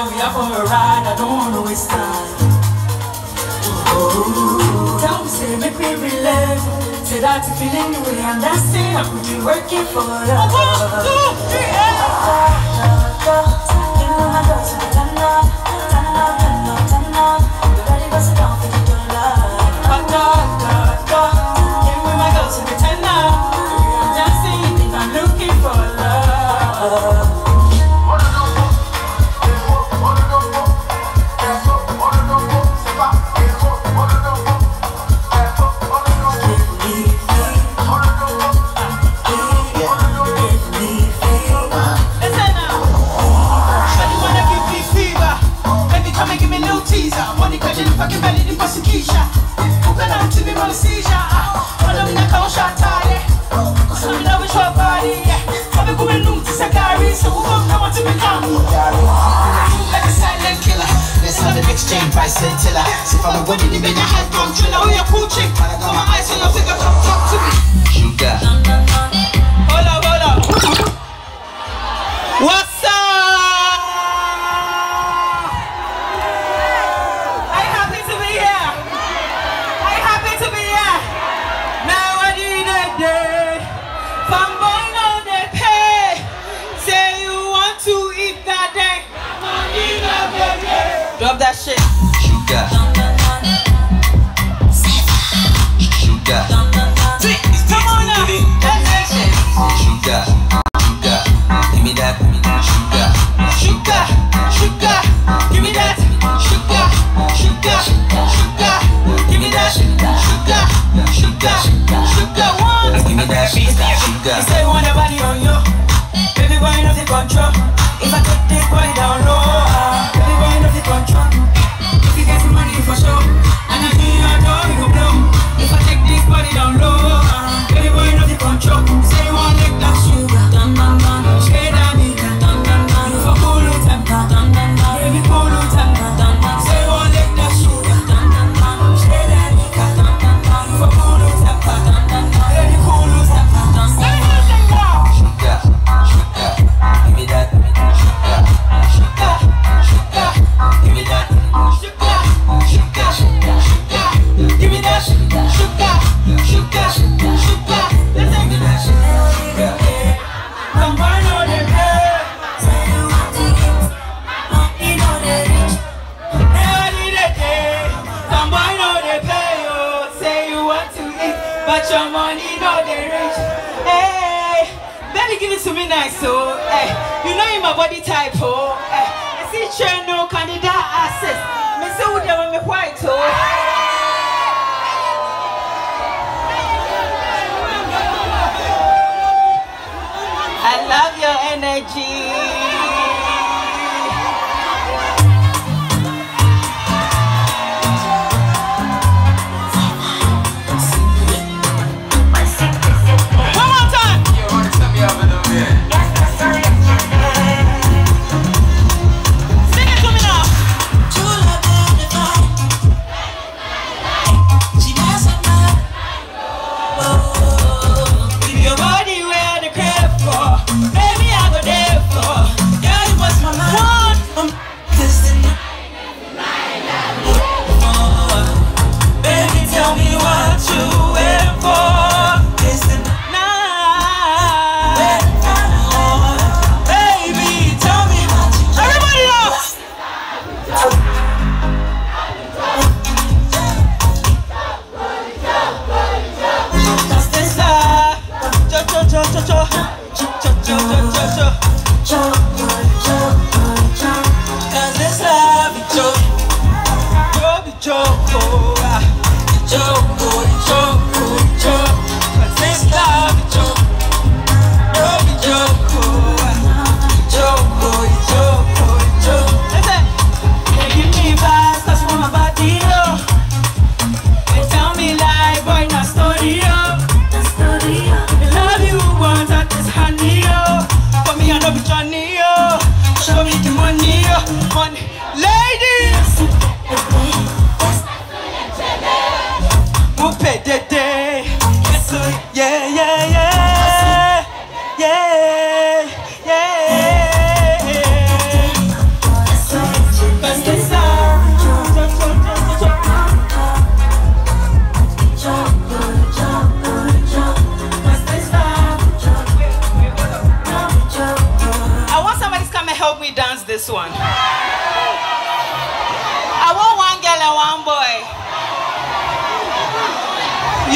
we are for a ride, I don't wanna waste time. Tell me, say, make me relax. Say that you feeling the way I'm dancing, I could be working for love. 1, 2, 3,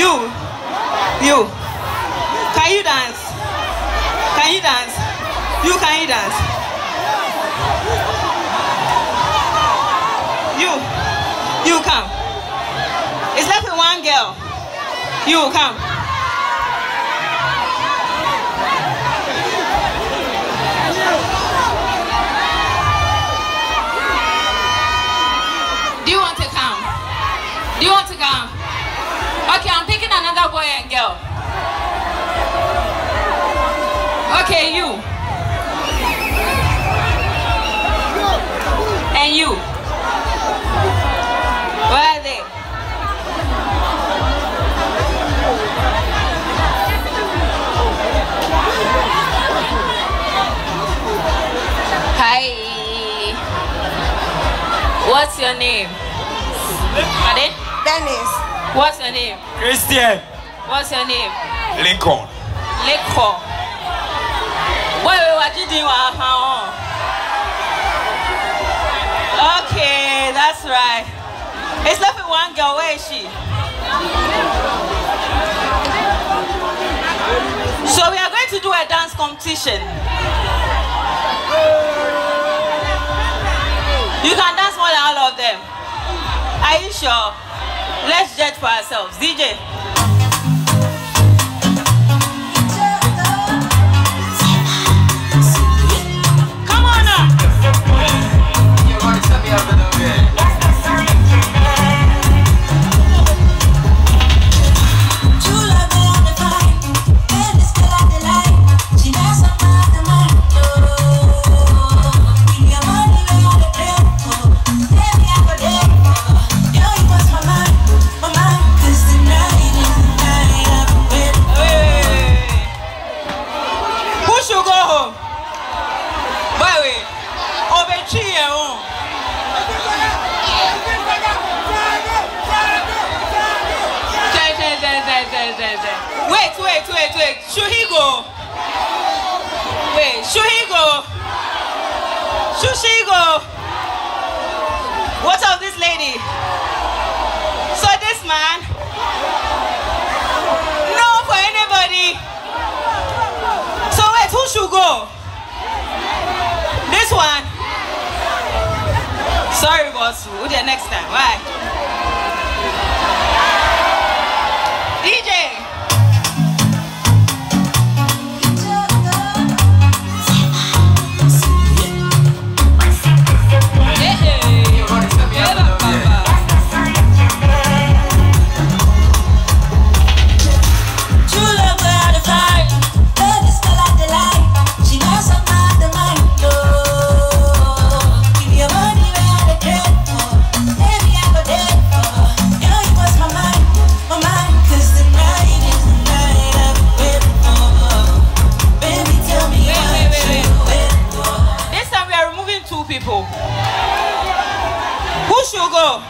You. Can you dance? Can you dance? Can you dance? You come. It's left with one girl. You come. Do you want to come? Do you want to come? Okay, I'm picking another boy and girl. Okay, you. And you. Where are they? Hi. What's your name? Pardon? Dennis. What's your name? Christian. What's your name? Lincoln. Lincoln. What you doing? Okay, that's right. It's left with one girl. Where is she? So we are going to do a dance competition. You can dance more than all of them. Are you sure? Let's judge for ourselves. DJ. Come on now. You're going to set me up a little bit. Wait. Should he go? Wait, should he go? Should she go? What of this lady? So this man? No for anybody. So wait, who should go? This one? Sorry, boss. We'll do it next time. Bye. DJ. People. Who should go?